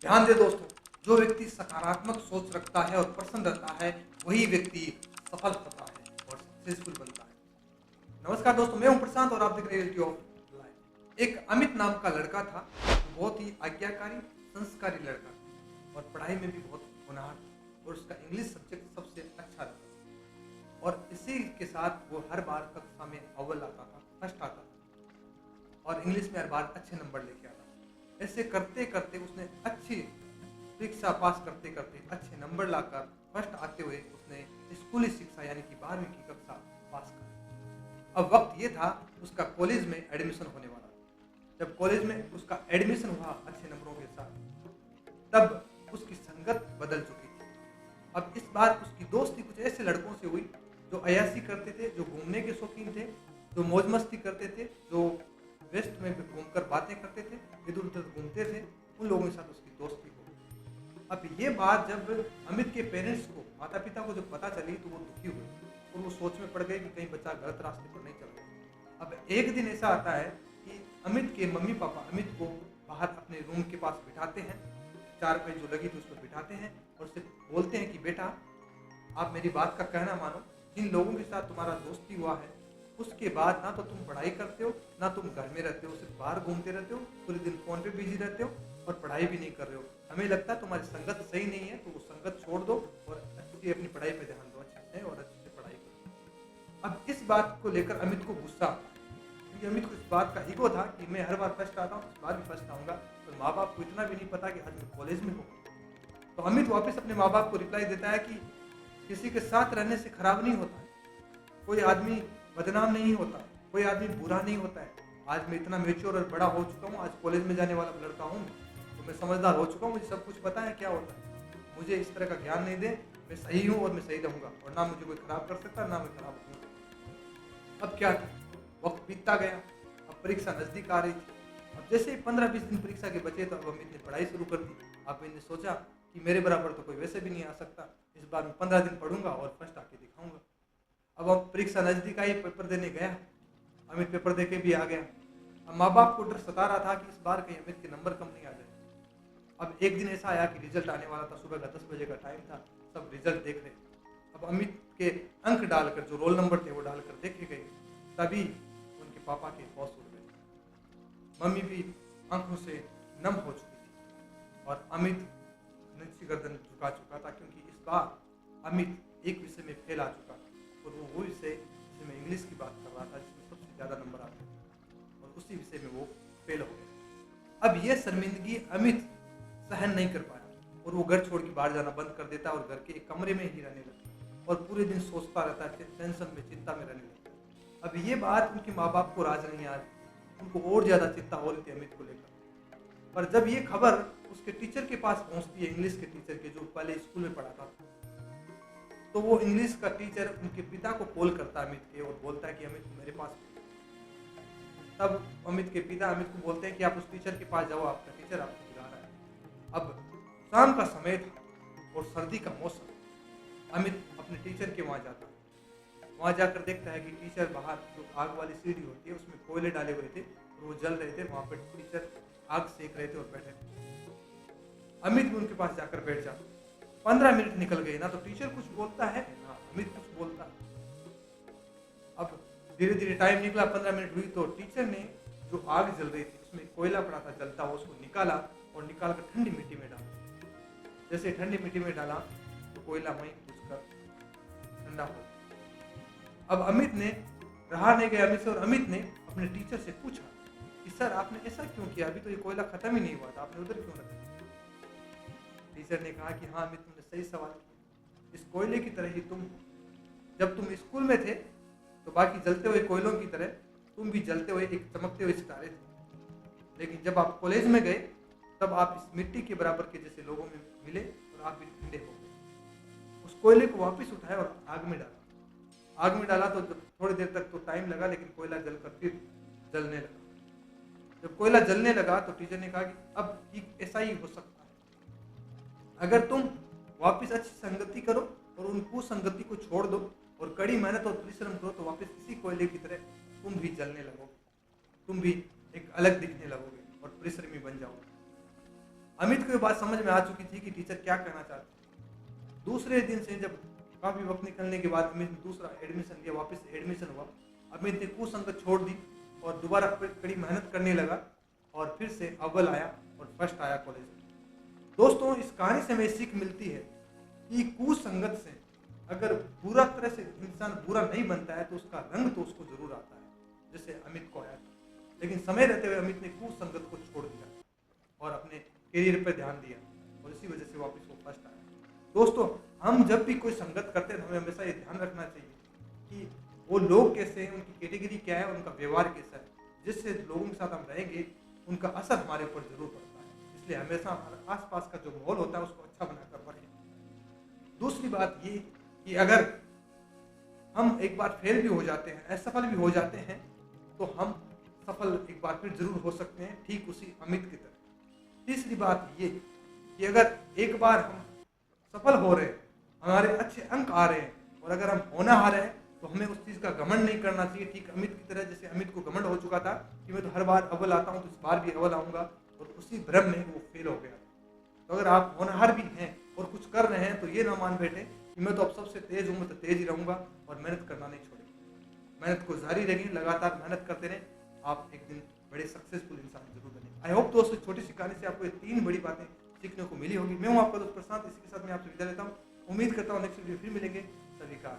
ध्यान दे दोस्तों, जो व्यक्ति सकारात्मक सोच रखता है और प्रसन्न रहता है वही व्यक्ति सफल होता है और सक्सेसफुल बनता है। नमस्कार दोस्तों, मैं हूं प्रशांत और आप देख रहे हैं रियलिटी ऑफ लाइफ। एक अमित नाम का लड़का था जो बहुत ही आज्ञाकारी, संस्कारी लड़का था और पढ़ाई में भी बहुत होनहार था और उसका इंग्लिश सब्जेक्ट सबसे अच्छा था और इसी के साथ वो हर बार कक्षा में अव्वल आता था, फर्स्ट आता था और इंग्लिश में हर बार अच्छे नंबर लेके आता था। ऐसे करते करते उसने अच्छी परीक्षा पास करते करते अच्छे नंबर लाकर फर्स्ट आते हुए उसने स्कूली शिक्षा यानी कि 12वीं की कक्षा पास कर। अब वक्त ये था उसका कॉलेज में एडमिशन होने वाला। जब कॉलेज में उसका एडमिशन हुआ अच्छे नंबरों के साथ, तब उसकी संगत बदल चुकी थी। अब इस बार उसकी दोस्ती कुछ ऐसे लड़कों से हुई जो अय्याशी करते थे, जो घूमने के शौकीन थे, जो मौज मस्ती करते थे, जो वेस्ट में घूमकर बातें करते थे, इधर उधर घूमते थे। उन लोगों के साथ उसकी दोस्ती हो गई। अब ये बात जब अमित के पेरेंट्स को, माता पिता को जब पता चली तो वो दुखी हुए और वो सोच में पड़ गए कि कहीं बच्चा गलत रास्ते पर नहीं चल रहा। अब एक दिन ऐसा आता है कि अमित के मम्मी पापा अमित को बाहर अपने रूम के पास बिठाते हैं, चारपाई जो लगी थी उस पर बिठाते हैं और उससे बोलते हैं कि बेटा, आप मेरी बात का कहना मानो, जिन लोगों के साथ तुम्हारा दोस्ती हुआ है उसके बाद ना तो तुम पढ़ाई करते हो ना तुम घर में रहते हो, सिर्फ बाहर घूमते रहते हो, पूरे दिन फोन पे बिजी रहते हो और पढ़ाई भी नहीं कर रहे हो। हमें लगता है तुम्हारी संगत सही नहीं है, तो वो संगत छोड़ दो और अच्छी अपनी पढ़ाई पे ध्यान दो, अच्छे से और अच्छे से पढ़ाई करो। अब इस बात को लेकर अमित को गुस्सा आता है क्योंकि अमित को इस बात का ईगो था कि मैं हर बार फर्स्ट आता हूँ, इस बार भी फर्स्ट आऊँगा, तो माँ बाप को इतना भी नहीं पता कि आज मैं कॉलेज में हूँ। तो अमित वापस अपने माँ बाप को रिप्लाई देता है कि किसी के साथ रहने से खराब नहीं होता है, कोई आदमी बदनाम नहीं होता, कोई आदमी बुरा नहीं होता है। आज मैं इतना मेच्योर और बड़ा हो चुका हूँ, आज कॉलेज में जाने वाला लड़का हूँ, तो मैं समझदार हो चुका हूँ, मुझे सब कुछ पता है क्या होता है। मुझे इस तरह का ज्ञान नहीं दे, मैं सही हूँ और मैं सही रहूँगा और ना मुझे कोई खराब कर सकता ना मैं खराब हूँ। अब क्या था, वक्त बीतता गया, अब परीक्षा नजदीक आ रही थी। अब जैसे ही 15-20 दिन परीक्षा के बचे तो अब अमित ने पढ़ाई शुरू कर दी। अब मैंने सोचा कि मेरे बराबर तो कोई वैसे भी नहीं आ सकता, इस बार मैं 15 दिन पढ़ूंगा और फर्स्ट आके दिखाऊंगा। अब परीक्षा नजदीक आई, पेपर देने गया, अमित पेपर देके भी आ गया। अब माँ बाप को डर सता रहा था कि इस बार कहीं अमित के नंबर कम नहीं आ जाए। अब एक दिन ऐसा आया कि रिजल्ट आने वाला था, सुबह का 10 बजे का टाइम था, सब रिजल्ट देख रहे। अब अमित के अंक डालकर, जो रोल नंबर थे वो डालकर देखे गए, तभी उनके पापा के होश उड़ गए। मम्मी भी आंखों से नम हो चुकी थी और अमित नीची गर्दन झुका चुका था क्योंकि इस बार अमित एक विषय में फेल आ चुका था और वो विषय जिसमें इंग्लिश की बात कर रहा था, जिसमें सबसे ज़्यादा नंबर आते थे और उसी विषय में वो फेल हो गया। अब ये शर्मिंदगी अमित सहन नहीं कर पाया और वो घर छोड़ के बाहर जाना बंद कर देता और घर के एक कमरे में ही रहने लगता और पूरे दिन सोचता रहता है, टेंशन में, चिंता में रहने लगता। अब ये बात उनके माँ बाप को राज नहीं आ रही, उनको और ज़्यादा चिंता हो रही थी अमित को लेकर। पर जब ये खबर उसके टीचर के पास पहुंचती है, इंग्लिश के टीचर के, जो पहले स्कूल में पढ़ाता था, तो वो इंग्लिश का टीचर उनके पिता को कॉल करता है अमित के और बोलता है कि अमित मेरे पास। तब अमित के पिता अमित को बोलते हैं कि आप उस टीचर के पास जाओ, आपका टीचर आपको बुला रहा है। अब शाम का समय था और सर्दी का मौसम। अमित अपने टीचर के वहाँ जाता है। वहाँ जाकर देखता है कि टीचर बाहर जो आग वाली सीढ़ी होती है उसमें कोयले डाले हुए थे और वो जल रहे थे, वहाँ पर टीचर आग सेक रहे थे और बैठे थे। अमित भी उनके पास जाकर बैठ जाता। 15 मिनट निकल गए, ना तो टीचर कुछ बोलता है ना अमित कुछ बोलता है। अब धीरे धीरे टाइम निकला, 15 मिनट हुई तो टीचर ने जो आग जल रही थी उसमें कोयला पड़ा था जलता हुआ, उसको निकाला और निकाल कर ठंडी मिट्टी में डाला। जैसे ठंडी मिट्टी में डाला तो कोयला वहीं घुसकर ठंडा हो गया। अब अमित ने रहा नहीं गया अमित से और अमित ने अपने टीचर से पूछा कि सर आपने ऐसा क्यों किया, अभी तो ये कोयला खत्म ही नहीं हुआ था, आपने उधर क्यों रखा। टीचर ने कहा कि हाँ अमित, तुमने सही सवाल किया, इस कोयले की तरह ही तुम हो। जब तुम स्कूल में थे तो बाकी जलते हुए कोयलों की तरह तुम भी जलते हुए एक चमकते हुए सितारे थे, लेकिन जब आप कॉलेज में गए तब आप इस मिट्टी के बराबर के जैसे लोगों में मिले और आप भी ठंडे हो गए। उस कोयले को वापस उठाया और आग में डाला। आग में डाला तो थोड़ी देर तक तो टाइम लगा, लेकिन कोयला जलकर फिर जलने लगा। जब कोयला जलने लगा तो टीचर ने कहा कि अब ऐसा ही हो सकता है, अगर तुम वापस अच्छी संगति करो और उन कुसंगति को छोड़ दो और कड़ी मेहनत और परिश्रम करो तो वापस इसी कोयले की तरह तुम भी जलने लगोगे, तुम भी एक अलग दिखने लगोगे और परिश्रमी बन जाओगे। अमित को ये बात समझ में आ चुकी थी कि टीचर क्या कहना चाहते हैं। दूसरे दिन से जब काफ़ी वक्त निकलने के बाद अमित ने दूसरा एडमिशन लिया, वापस एडमिशन हुआ। अमित ने कुसंगत छोड़ दी और दोबारा कड़ी मेहनत करने लगा और फिर से अव्वल आया और फर्स्ट आया कॉलेज में। दोस्तों, इस कहानी से हमें सीख मिलती है कि कुसंगत से अगर पूरा तरह से इंसान बुरा नहीं बनता है तो उसका रंग तो उसको जरूर आता है, जैसे अमित को आया था। लेकिन समय रहते हुए अमित ने कुसंगत को छोड़ दिया और अपने करियर पर ध्यान दिया और इसी वजह से वापस वो फर्स्ट आया। दोस्तों, हम जब भी कोई संगत करते हैं हमें हमेशा ये ध्यान रखना चाहिए कि वो लोग कैसे हैं, उनकी कैटेगरी क्या है, उनका व्यवहार कैसा है। जिससे लोगों के साथ हम रहेंगे उनका असर हमारे ऊपर जरूर पड़ता है। इसलिए हमेशा हमारे आसपास का जो माहौल होता है उसको अच्छा बनाकर रखें। दूसरी बात ये कि अगर हम एक बार फेल भी हो जाते हैं, असफल भी हो जाते हैं, तो हम सफल एक बार फिर जरूर हो सकते हैं, ठीक उसी अमित की तरह। तीसरी बात ये कि अगर एक बार हम सफल हो रहे हैं, हमारे अच्छे अंक आ रहे हैं और अगर हम होनहार हैं तो हमें उस चीज़ का घमंड नहीं करना चाहिए, ठीक अमित की तरह। जैसे अमित को घमंड हो चुका था कि मैं तो हर बार अव्वल आता हूँ तो इस बार भी अव्वल आऊँगा, और उसी भ्रम में वो फेल हो गया। तो अगर आप होनहार भी हैं और कुछ कर रहे हैं तो ये ना मान बैठे कि मैं तो अब सबसे तेज हूँ, मैं तो तेज ही रहूँगा, और मेहनत करना नहीं छोड़ेंगे। मेहनत को जारी रखें, लगातार मेहनत करते रहें, आप एक दिन बड़े सक्सेसफुल इंसान जरूर बनेंगे। आई होप दोस्तों, छोटी सी कहानी से आपको ये 3 बड़ी बातें सीखने को मिली होगी। मैं हूँ आपका दोस्त प्रशांत, इसी के साथ मैं आपसे विदा लेता हूँ। उम्मीद करता हूँ नेक्स्ट वीडियो फिर मिलेंगे। सभी का